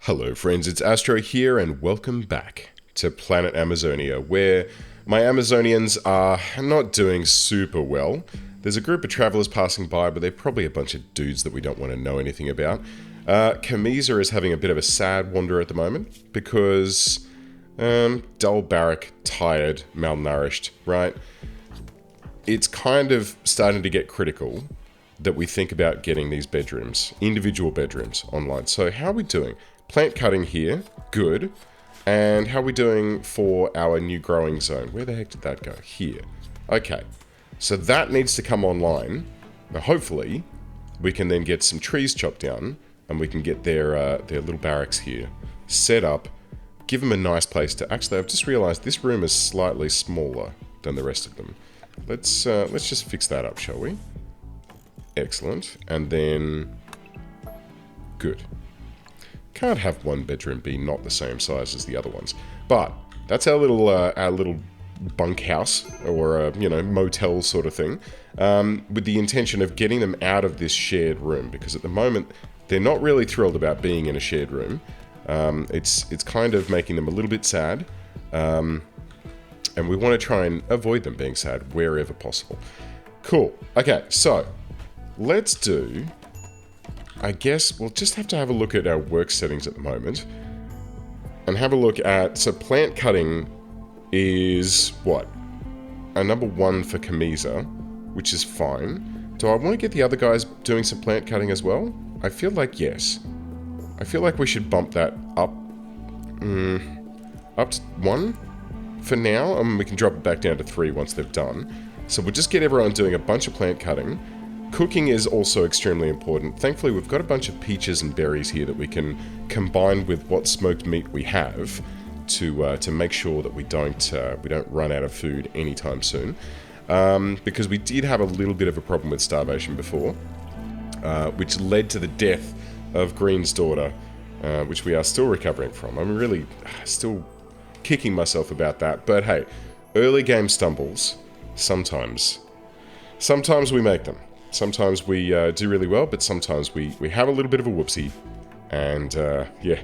Hello friends, it's Astro here and welcome back to Planet Amazonia, where my Amazonians are not doing super well. There's a group of travelers passing by, but they're probably a bunch of dudes that we don't want to know anything about. Camisa is having a bit of a sad wander at the moment, because dull barrack, tired, malnourished, right? It's kind of starting to get critical that we think about getting these bedrooms, individual bedrooms, online. So how are we doing? Plant cutting here, good. And how are we doing for our new growing zone? Where the heck did that go? Here. Okay, so that needs to come online. Now hopefully, we can then get some trees chopped down, and we can get their little barracks here set up, give them a nice place to... Actually, I've just realized this room is slightly smaller than the rest of them. Let's just fix that up, shall we? Excellent. And then... good. Can't have one bedroom be not the same size as the other ones. But that's our little bunkhouse, or a, motel sort of thing, with the intention of getting them out of this shared room, because at the moment they're not really thrilled about being in a shared room. It's kind of making them a little bit sad, and we want to try and avoid them being sad wherever possible. Cool. Okay, so let's do... I guess we'll just have to have a look at our work settings at the moment. And have a look at... So plant cutting is... what? A number 1 for Camisa, which is fine. Do I want to get the other guys doing some plant cutting as well? I feel like yes. I feel like we should bump that up... up to 1 for now. And we can drop it back down to 3 once they've done. So we'll just get everyone doing a bunch of plant cutting. Cooking is also extremely important. Thankfully, we've got a bunch of peaches and berries here that we can combine with what smoked meat we have to make sure that we don't run out of food anytime soon. Because we did have a little bit of a problem with starvation before, which led to the death of Green's daughter, which we are still recovering from. I'm really still kicking myself about that. But hey, early game stumbles, sometimes we make them. Sometimes we do really well, but sometimes we have a little bit of a whoopsie, and yeah,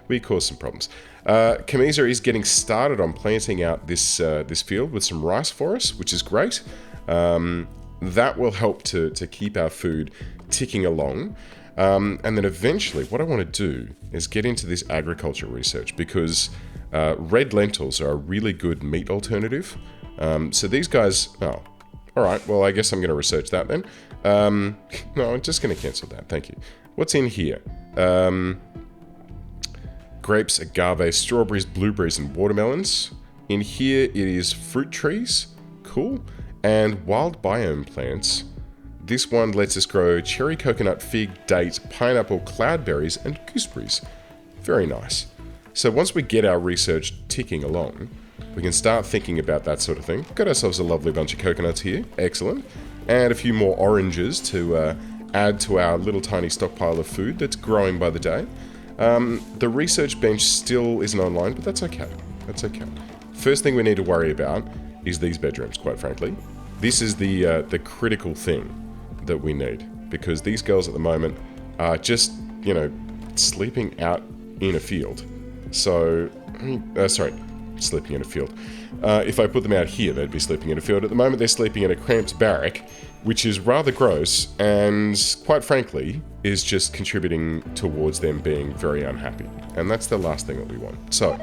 we cause some problems. Camisa is getting started on planting out this field with some rice for us, which is great. That will help to keep our food ticking along. And then eventually, what I want to do is get into this agriculture research, because red lentils are a really good meat alternative. So these guys... oh. Alright, well I guess I'm going to research that then. No, I'm just going to cancel that, thank you. What's in here? Grapes, agave, strawberries, blueberries, and watermelons. In here it is fruit trees, cool. And wild biome plants. This one lets us grow cherry, coconut, fig, date, pineapple, cloudberries, and gooseberries. Very nice. So once we get our research ticking along, we can start thinking about that sort of thing. Got ourselves a lovely bunch of coconuts here. Excellent. And a few more oranges to add to our little tiny stockpile of food that's growing by the day. The research bench still isn't online, but that's okay. That's okay. First thing we need to worry about is these bedrooms, quite frankly. This is the critical thing that we need, because these girls at the moment are just, sleeping out in a field. So, sorry. Sleeping in a field. If I put them out here, they'd be sleeping in a field. At the moment, they're sleeping in a cramped barrack, which is rather gross, and quite frankly, is just contributing towards them being very unhappy. And that's the last thing that we want. So,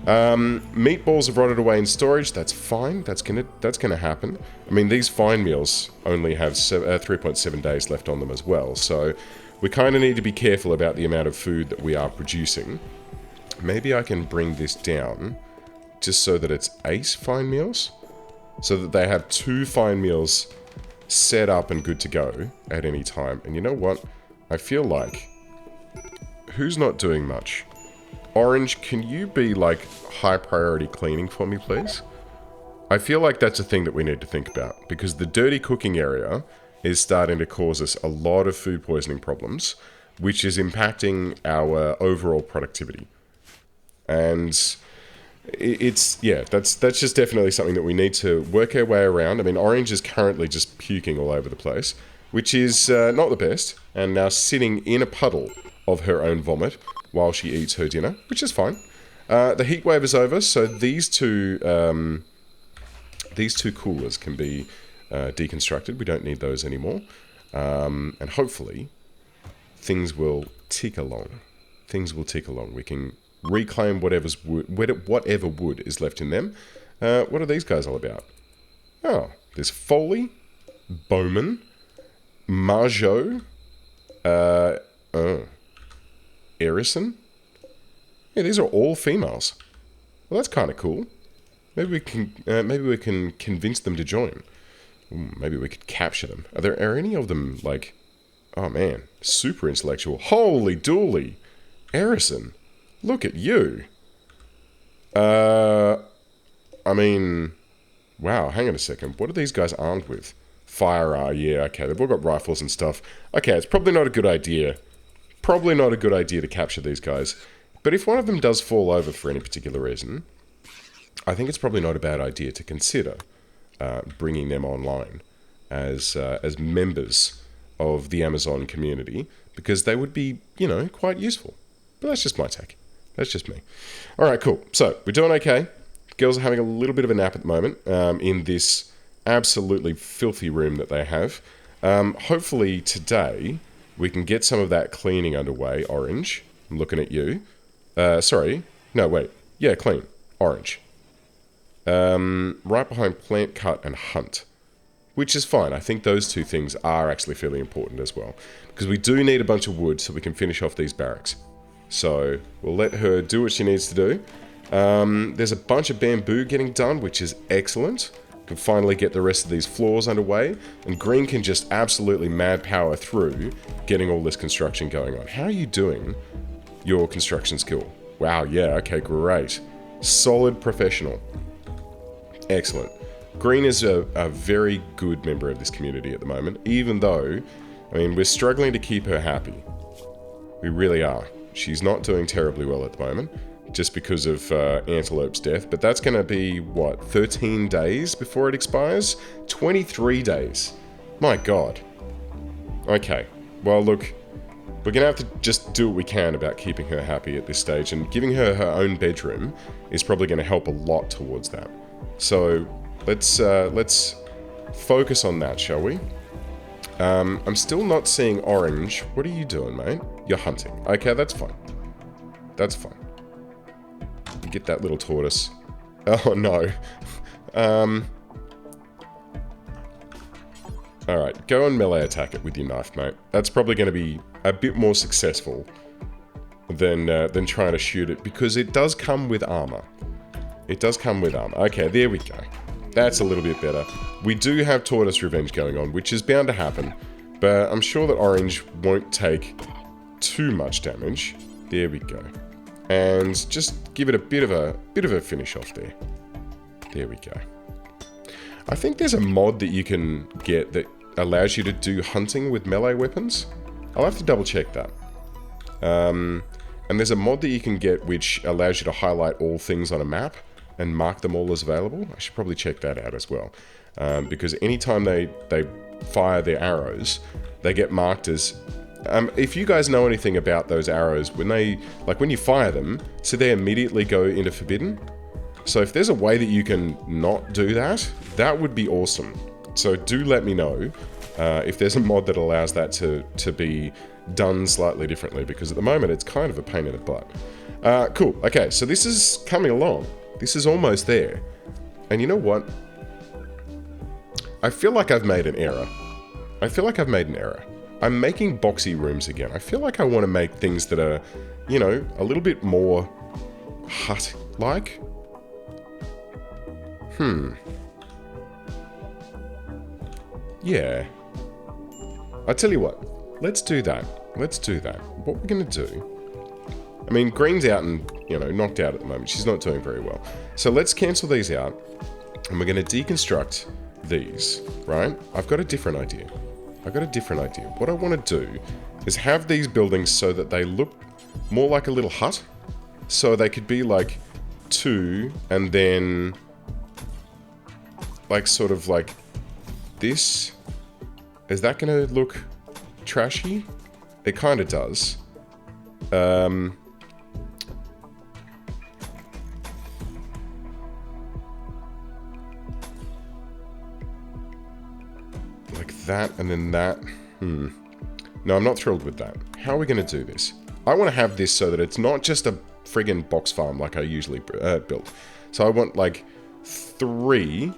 meatballs have rotted away in storage. That's fine. That's gonna happen. I mean, these fine meals only have 3.7 days left on them as well. So, we kind of need to be careful about the amount of food that we are producing. Maybe I can bring this down just so that it's 8 fine meals, so that they have 2 fine meals set up and good to go at any time. And you know what? I feel like... who's not doing much? Orange, can you be, like, high priority cleaning for me, please? I feel like that's a thing that we need to think about, because the dirty cooking area is starting to cause us a lot of food poisoning problems, which is impacting our overall productivity. And... that's just definitely something that we need to work our way around. I mean, Orange is currently just puking all over the place, which is not the best, and now sitting in a puddle of her own vomit while she eats her dinner, which is fine. The heat wave is over, so these two coolers can be deconstructed. We don't need those anymore. And hopefully, things will tick along. Things will tick along. We can reclaim whatever wood is left in them. What are these guys all about? Oh, there's Foley, Bowman, Marjot, Erison. Yeah, these are all females. Well, that's kind of cool. Maybe we can convince them to join. Maybe we could capture them. Are any of them like? Oh man, super intellectual. Holy dooly, Erison, look at you. I mean, wow. Hang on a second. What are these guys armed with? Fire, yeah, okay. They've all got rifles and stuff. Okay, it's probably not a good idea. Probably not a good idea to capture these guys. But if one of them does fall over for any particular reason, I think it's probably not a bad idea to consider bringing them online as members of the Amazon community, because they would be, quite useful. But that's just my take. That's just me. All right, cool. So we're doing okay. Girls are having a little bit of a nap at the moment in this absolutely filthy room that they have. Hopefully today we can get some of that cleaning underway. Orange, I'm looking at you. Sorry. No, wait. Yeah, clean. Orange. Right behind plant cut and hunt, which is fine. I think those two things are actually fairly important as well, because we do need a bunch of wood so we can finish off these barracks. So we'll let her do what she needs to do. There's a bunch of bamboo getting done, which is excellent. Can finally get the rest of these floors underway, and Green can just absolutely mad power through getting all this construction going on. How are you doing your construction skill? Wow, yeah, okay, great. Solid professional. Excellent. Green is a very good member of this community at the moment, even though, we're struggling to keep her happy. We really are. She's not doing terribly well at the moment, just because of Antelope's death, but that's going to be, 13 days before it expires? 23 days. My god. Okay, well look, we're going to have to just do what we can about keeping her happy at this stage, and giving her her own bedroom is probably going to help a lot towards that. So let's focus on that, shall we? I'm still not seeing Orange. What are you doing, mate? You're hunting. Okay, that's fine. That's fine. Get that little tortoise. Oh no. Alright, go and melee attack it with your knife, mate. That's probably going to be a bit more successful than trying to shoot it, because it does come with armor. It does come with armor. Okay, there we go. That's a little bit better. We do have Tortoise Revenge going on, which is bound to happen, but I'm sure that Orange won't take too much damage. There we go. And just give it a bit of a finish off there. There we go. I think there's a mod that you can get that allows you to do hunting with melee weapons. I'll have to double check that. And there's a mod that you can get which allows you to highlight all things on a map and mark them all as available. I should probably check that out as well. Because anytime they fire their arrows, they get marked as... if you guys know anything about those arrows, when you fire them, so they immediately go into forbidden. So if there's a way that you can not do that, that would be awesome. So do let me know if there's a mod that allows that to be done slightly differently, because at the moment it's kind of a pain in the butt. Cool, okay, so this is coming along. This is almost there. And you know what? I feel like I've made an error. I'm making boxy rooms again. I feel like I want to make things that are, a little bit more hut-like. Yeah. I tell you what, let's do that. What we're going to do... Green's out and, knocked out at the moment. She's not doing very well. So let's cancel these out, and we're going to deconstruct these, right? I've got a different idea. What I want to do is have these buildings so that they look more like a little hut. So they could be like two, and then sort of like this. Is that going to look trashy? It kind of does. Like that, and then that. No, I'm not thrilled with that. How are we going to do this? I want to have this so that it's not just a friggin' box farm like I usually build. So I want, like, 3,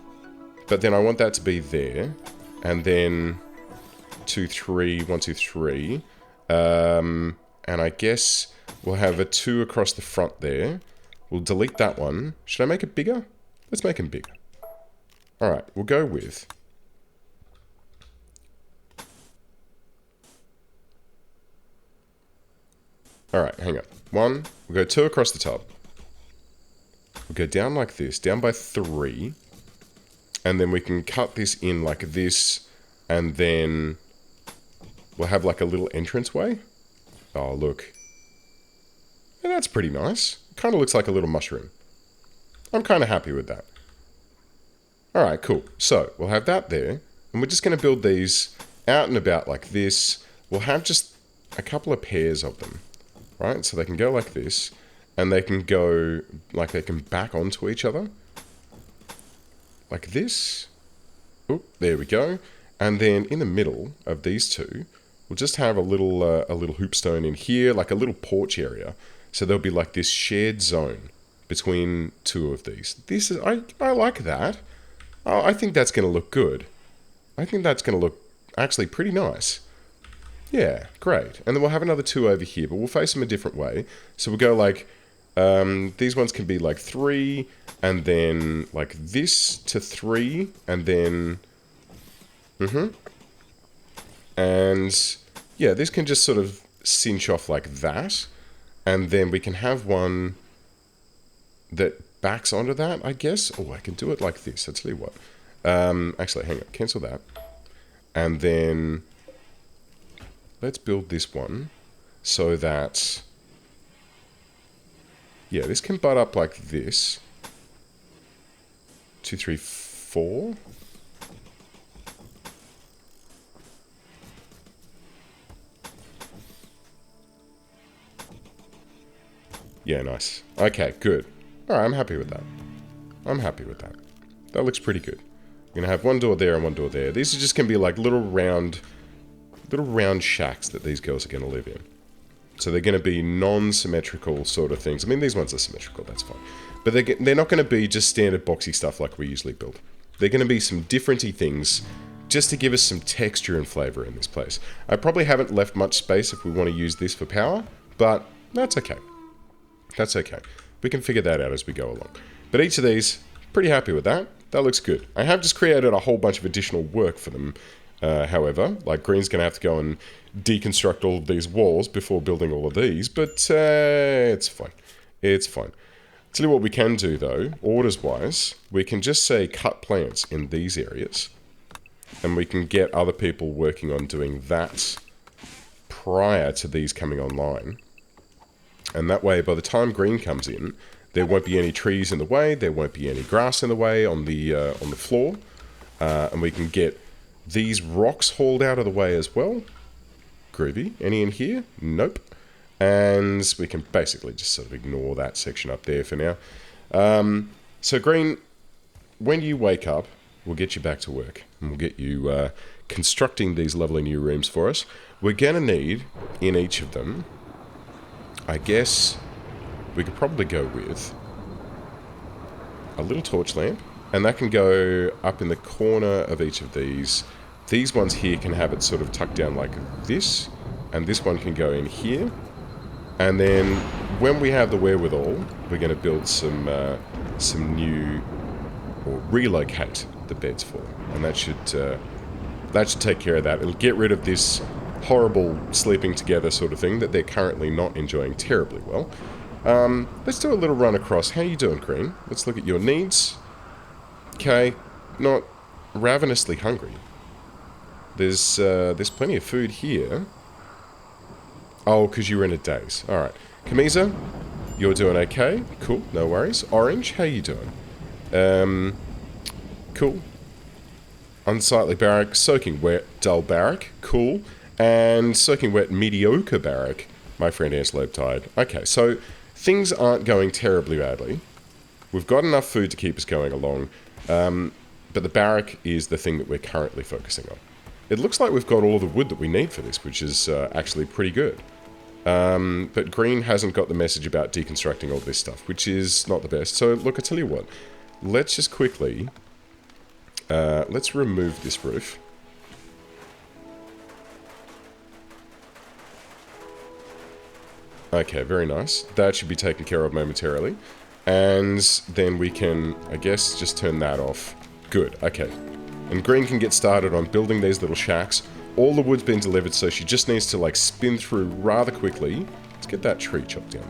but then I want that to be there. And then 2, 3, 1, 2, 3. And I guess we'll have a 2 across the front there. We'll delete that one. Should I make it bigger? Let's make them bigger. Alright, we'll go with... Alright, hang on. 1, we'll go 2 across the top. We'll go down like this, down by 3. And then we can cut this in like this, and then we'll have like a little entranceway. Oh, look. And that's pretty nice. Kind of looks like a little mushroom. I'm kind of happy with that. Alright, cool. So, we'll have that there, and we're just going to build these out and about like this. We'll have just a couple of pairs of them. Right, so they can go like this, and they can go, like they can back onto each other. Like this. Oop, there we go. And then in the middle of these two, we'll just have a little hoopstone in here, like a little porch area. So there'll be like this shared zone between 2 of these. This is, I like that. Oh, I think that's going to look good. I think that's going to look actually pretty nice. Yeah, great. And then we'll have another 2 over here, but we'll face them a different way. So we'll go like, these ones can be like 3, and then like this to 3, and then, and yeah, this can just sort of cinch off like that, and then we can have one that backs onto that, I guess. Oh, I can do it like this. I'll tell you what. Actually, hang on, cancel that. And then... let's build this one so that, yeah, this can butt up like this. 2, 3, 4. Yeah, nice. Okay, good. Alright, I'm happy with that. I'm happy with that. That looks pretty good. I'm going to have one door there and one door there. These are just going to be like little round shacks that these girls are going to live in. So they're going to be non-symmetrical sort of things. I mean, these ones are symmetrical, that's fine. But they're not going to be just standard boxy stuff like we usually build. They're going to be some different-y things just to give us some texture and flavour in this place. I probably haven't left much space if we want to use this for power, but that's okay. That's okay. We can figure that out as we go along. But each of these, pretty happy with that. That looks good. I have just created a whole bunch of additional work for them. However, like Green's going to have to go and deconstruct all of these walls before building all of these, but it's fine. It's fine. Tell you what we can do though, orders-wise, we can just say cut plants in these areas, and we can get other people working on doing that prior to these coming online. And that way, by the time Green comes in, there won't be any trees in the way, there won't be any grass in the way on the floor, and we can get these rocks hauled out of the way as well. Groovy. Any in here? Nope. And we can basically just sort of ignore that section up there for now. So Green, when you wake up, we'll get you back to work. And we'll get you constructing these lovely new rooms for us. We're going to need, in each of them, I guess we could probably go with a little torch lamp. And that can go up in the corner of each of these. These ones here can have it sort of tucked down like this. And this one can go in here. And then when we have the wherewithal, we're going to build some new, or relocate the beds for them. And that should take care of that. It'll get rid of this horrible sleeping together sort of thing that they're currently not enjoying terribly well. Let's do a little run across. How you doing, Green? Let's look at your needs. Okay, not ravenously hungry. There's plenty of food here. Oh, because you were in a daze. Alright. Camisa, you're doing okay. Cool, no worries. Orange, how you doing? Cool. Unsightly barrack, soaking wet, dull barrack. Cool. And soaking wet, mediocre barrack. My friend Antelope died. Okay, so things aren't going terribly badly. We've got enough food to keep us going along. But the barrack is the thing that we're currently focusing on. It looks like we've got all the wood that we need for this, which is actually pretty good. But Green hasn't got the message about deconstructing all this stuff, which is not the best. So, look, I tell you what. Let's just quickly... let's remove this roof. Okay, very nice. That should be taken care of momentarily. And then we can, I guess, just turn that off. Good, okay. And Green can get started on building these little shacks. All the wood's been delivered, so she just needs to, like, spin through rather quickly. Let's get that tree chopped down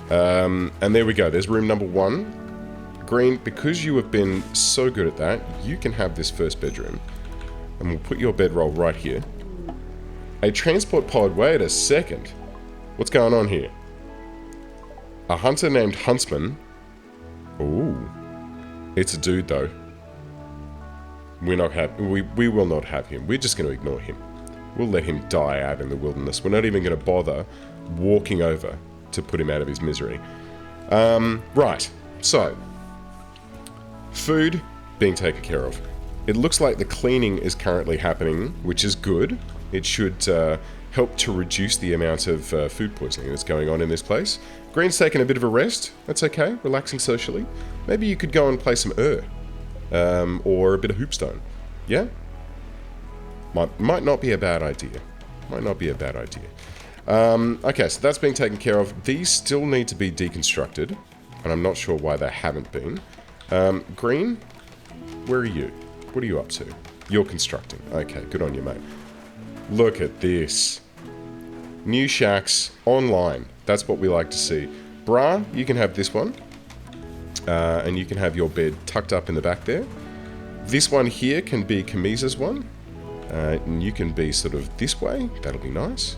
there. And there we go. There's room number 1. Green, because you have been so good at that, you can have this first bedroom. And we'll put your bedroll right here. A transport pod. Wait a second. What's going on here? A hunter named Huntsman. Ooh. It's a dude, though. We will not have him. We're just going to ignore him. We'll let him die out in the wilderness. We're not even going to bother walking over to put him out of his misery. Right. So, food being taken care of. It looks like the cleaning is currently happening, which is good. It should help to reduce the amount of food poisoning that's going on in this place. Green's taking a bit of a rest. That's okay. Relaxing socially. Maybe you could go and play some or a bit of hoopstone. Yeah? Might not be a bad idea. Might not be a bad idea. Okay, so that's being taken care of. These still need to be deconstructed, and I'm not sure why they haven't been. Green, where are you? What are you up to? You're constructing. Okay, good on you, mate. Look at this. New shacks online. That's what we like to see. Bra, you can have this one. And you can have your bed tucked up in the back there. This one here can be Kamisa's one. And you can be sort of this way. That'll be nice.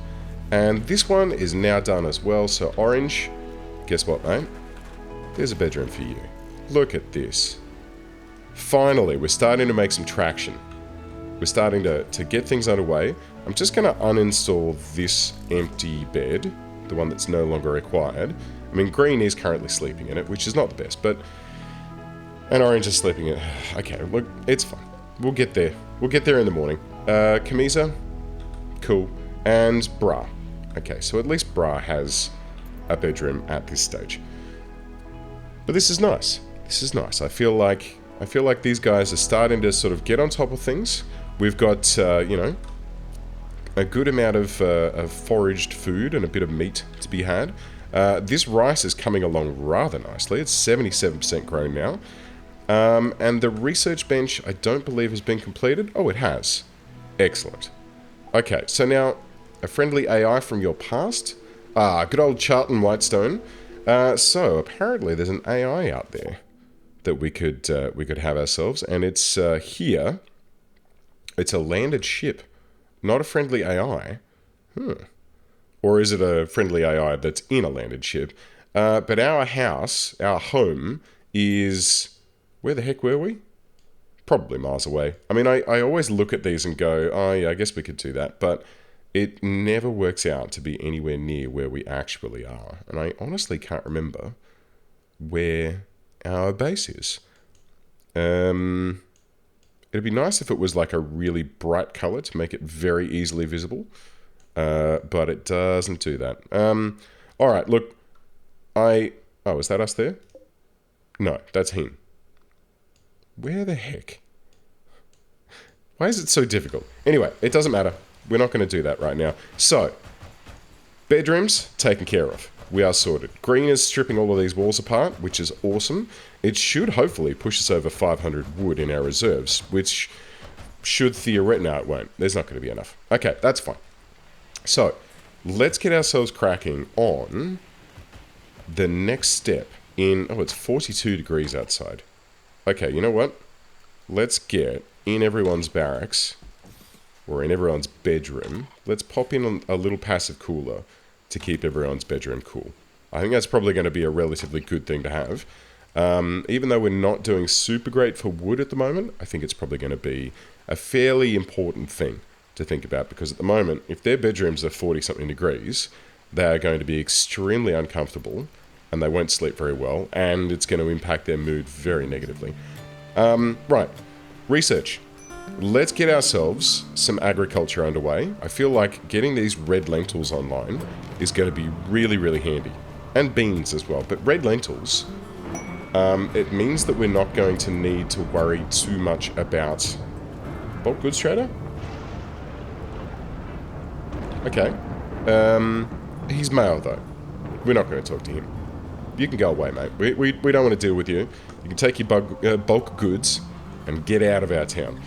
And this one is now done as well. So Orange, guess what, mate? There's a bedroom for you. Look at this. Finally, we're starting to make some traction. We're starting to get things underway. I'm just going to uninstall this empty bed, the one that's no longer required. I mean, Green is currently sleeping in it, which is not the best, but... And Orange is sleeping in it. Okay, look, it's fine. We'll get there. We'll get there in the morning. Camisa? Cool. And Bra. Okay, so at least Bra has a bedroom at this stage. But this is nice. This is nice. I feel like these guys are starting to sort of get on top of things. We've got, you know, a good amount of foraged food and a bit of meat to be had. This rice is coming along rather nicely. It's 77% grown now. And the research bench, I don't believe has been completed. Oh, it has. Excellent. Okay, so now, a friendly AI from your past. Ah, good old Charlton Whitestone. So, apparently there's an AI out there that we could have ourselves, and it's here. It's a landed ship, not a friendly AI. Or is it a friendly AI that's in a landed ship? But our house, our home, is... Where the heck were we? Probably miles away. I mean, I always look at these and go, oh yeah, I guess we could do that. But it never works out to be anywhere near where we actually are. And I honestly can't remember where our base is. It'd be nice if it was like a really bright color to make it very easily visible. But it doesn't do that. Alright, look. Oh, is that us there? No, that's him. Where the heck? Why is it so difficult? Anyway, it doesn't matter. We're not going to do that right now. So, bedrooms taken care of. We are sorted. Green is stripping all of these walls apart, which is awesome. It should hopefully push us over 500 wood in our reserves, which should theoretically... No, it won't. There's not going to be enough. Okay, that's fine. So, let's get ourselves cracking on the next step in... Oh, it's 42 degrees outside. Okay, you know what? Let's get in everyone's barracks, or in everyone's bedroom. Let's pop in a little passive cooler to keep everyone's bedroom cool. I think that's probably going to be a relatively good thing to have. Even though we're not doing super great for wood at the moment, I think it's probably going to be a fairly important thing to think about, because at the moment, if their bedrooms are 40-something degrees, they are going to be extremely uncomfortable, and they won't sleep very well, and it's going to impact their mood very negatively. Right. Research. Let's get ourselves some agriculture underway. I feel like getting these red lentils online is going to be really, really handy. And beans as well. But red lentils, it means that we're not going to need to worry too much about... bulk goods trader? Okay. He's male, though. We're not going to talk to him. You can go away, mate. We don't want to deal with you. You can take your bulk goods and get out of our town.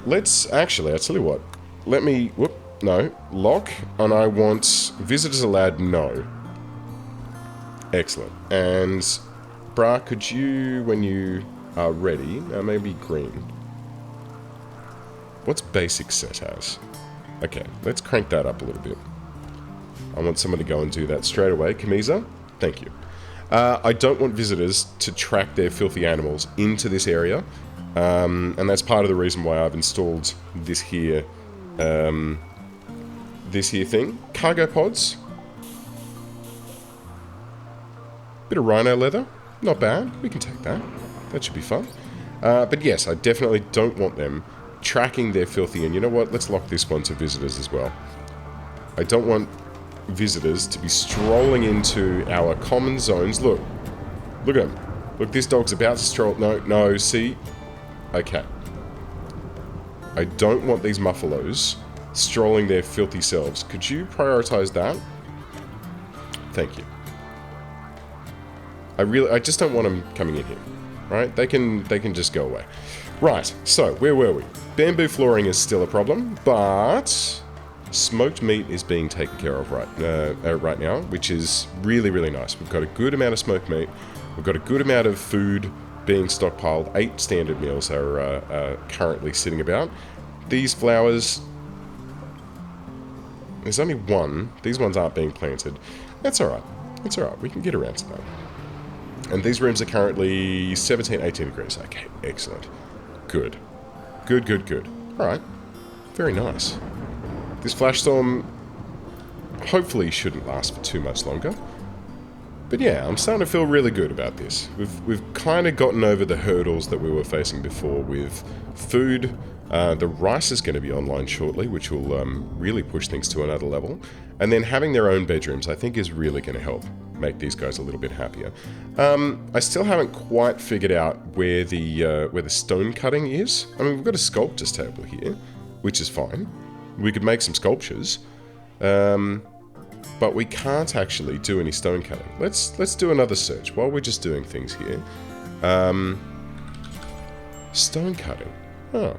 Let's... actually, I'll tell you what. Let me... whoop. No. Lock. And I want visitors allowed. No. Excellent. And... Brah, could you, when you are ready... maybe green. What's basic set as? Okay. Let's crank that up a little bit. I want someone to go and do that straight away. Kamisa? Thank you. I don't want visitors to track their filthy animals into this area. And that's part of the reason why I've installed this here thing. Cargo pods. Bit of rhino leather. Not bad. We can take that. That should be fun. But yes, I definitely don't want them tracking their filthy... and you know what? Let's lock this one to visitors as well. I don't want visitors to be strolling into our common zones. Look. Look at him. Look, this dog's about to stroll... No, see... Okay. I don't want these muffalos strolling their filthy selves. Could you prioritize that? Thank you. I just don't want them coming in here. Right? They can just go away. Right, so, where were we? Bamboo flooring is still a problem, but... smoked meat is being taken care of right now, which is really, really nice. We've got a good amount of smoked meat. We've got a good amount of food being stockpiled. 8 standard meals are currently sitting about. These flowers... there's only one. These ones aren't being planted. That's alright. That's alright. We can get around to that. And these rooms are currently 17, 18 degrees. Okay, excellent. Good. Good, good, good. Alright. Very nice. This flash storm hopefully shouldn't last for too much longer. But yeah, I'm starting to feel really good about this. We've kind of gotten over the hurdles that we were facing before with food. The rice is going to be online shortly, which will really push things to another level. And then having their own bedrooms, I think, is really going to help make these guys a little bit happier. I still haven't quite figured out where the stone cutting is. I mean, we've got a sculptor's table here, which is fine. We could make some sculptures, but we can't actually do any stone cutting. Let's do another search while we're just doing things here. Stone cutting. Oh,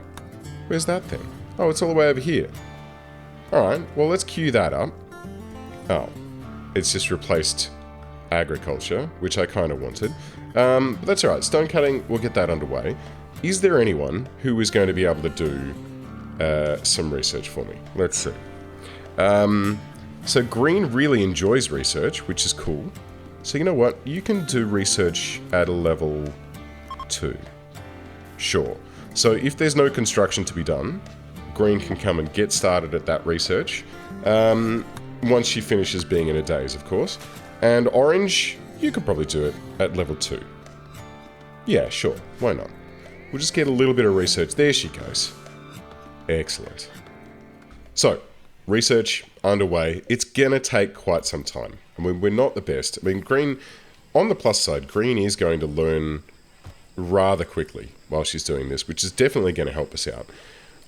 where's that thing? Oh, it's all the way over here. Alright, well, let's queue that up. Oh, it's just replaced agriculture, which I kind of wanted. But that's alright. Stone cutting, we'll get that underway. Is there anyone who is going to be able to do some research for me? Let's see. So Green really enjoys research, which is cool. So you know what? You can do research at a level 2. Sure. So if there's no construction to be done, Green can come and get started at that research. Once she finishes being in a daze, of course. And Orange, you could probably do it at level 2. Yeah, sure. Why not? We'll just get a little bit of research. There she goes. Excellent. So, research underway. It's gonna take quite some time. I mean, we're not the best. I mean, Green, on the plus side, Green is going to learn rather quickly while she's doing this, which is definitely going to help us out.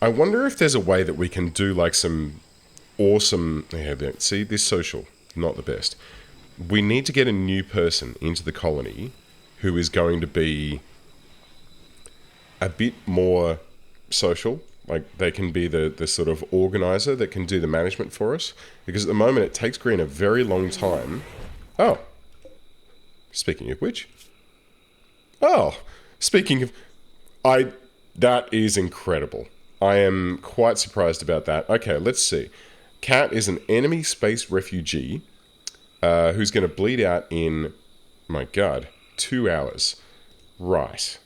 I wonder if there's a way that we can do like some awesome... Yeah, see, this social, not the best. We need to get a new person into the colony who is going to be a bit more social. Like, they can be the sort of organizer that can do the management for us. Because at the moment, it takes Green a very long time. Oh. Speaking of which. Oh. Speaking of... That is incredible. I am quite surprised about that. Okay, let's see. Cat is an enemy space refugee who's going to bleed out in, my god, 2 hours. Right.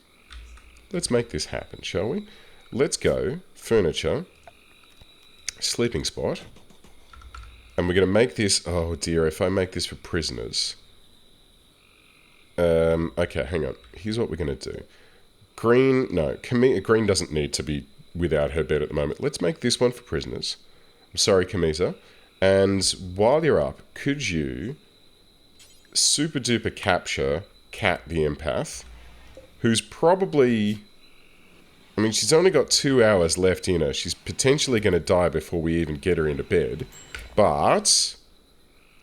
Let's make this happen, shall we? Let's go. Furniture. sleeping spot. And we're going to make this... Oh dear, if I make this for prisoners... okay, hang on. Here's what we're going to do. Green... No, Green doesn't need to be without her bed at the moment. Let's make this one for prisoners. I'm sorry, Camisa. And while you're up, could you super duper capture Cat the Empath, who's probably... I mean, she's only got 2 hours left in her. She's potentially going to die before we even get her into bed. But...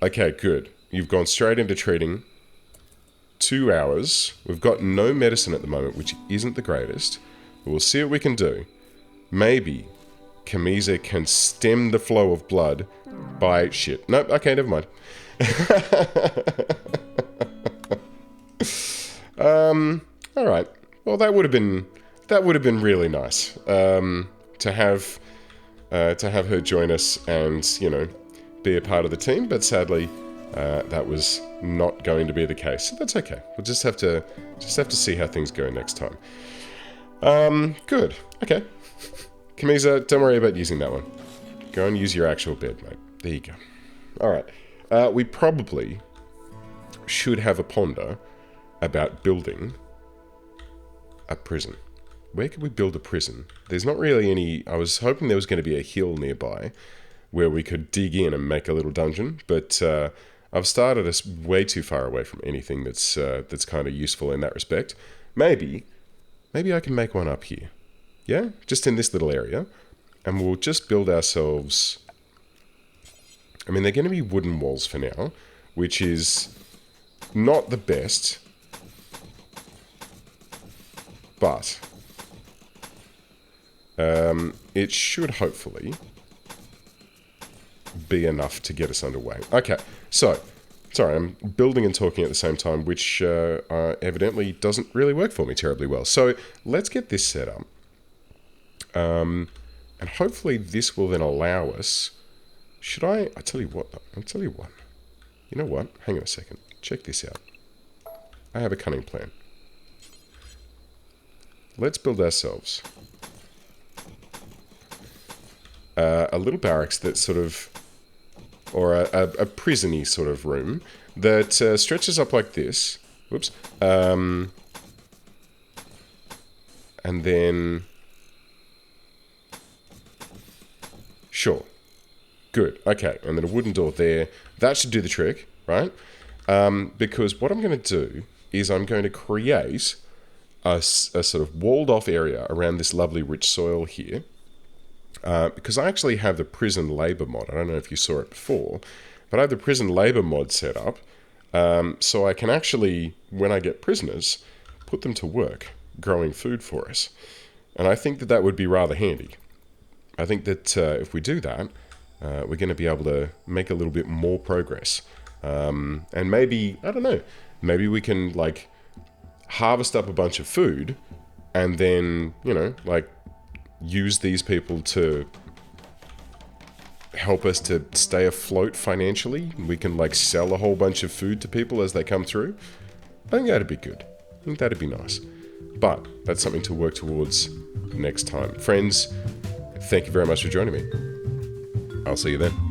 Okay, good. You've gone straight into treating. 2 hours. We've got no medicine at the moment, which isn't the greatest. But we'll see what we can do. Maybe Camisa can stem the flow of blood by... Shit. Nope, okay, never mind. Alright. Well, that would have been really nice. To have her join us and, you know, be a part of the team, but sadly, that was not going to be the case. So that's okay. We'll just have to see how things go next time. Good. Okay. Camisa, don't worry about using that one. Go and use your actual bed, mate. There you go. Alright. We probably should have a ponder about building a prison. Where could we build a prison? There's not really any... I was hoping there was going to be a hill nearby where we could dig in and make a little dungeon, but I've started us way too far away from anything that's kind of useful in that respect. Maybe I can make one up here. Yeah? Just in this little area. And we'll just build ourselves... I mean, they're going to be wooden walls for now, which is not the best. But it should hopefully be enough to get us underway. Okay, so, sorry, I'm building and talking at the same time, which evidently doesn't really work for me terribly well. So, let's get this set up. And hopefully this will then allow us... Should I tell you what. You know what? Hang on a second. Check this out. I have a cunning plan. Let's build ourselves a little barracks that sort of... Or a prison-y sort of room that stretches up like this. Whoops. And then... Sure. Good. Okay. And then a wooden door there. That should do the trick, right? Because what I'm going to do is I'm going to create a sort of walled-off area around this lovely rich soil here. Because I actually have the prison labor mod. I don't know if you saw it before, but I have the prison labor mod set up. So I can actually, when I get prisoners, put them to work growing food for us. And I think that would be rather handy. I think that if we do that, we're going to be able to make a little bit more progress. And maybe, I don't know, maybe we can, like, harvest up a bunch of food and then, you know, like, use these people to help us to stay afloat financially. We can, like, sell a whole bunch of food to people as they come through. I think that'd be good. I think that'd be nice. But that's something to work towards next time. Friends, thank you very much for joining me. I'll see you then.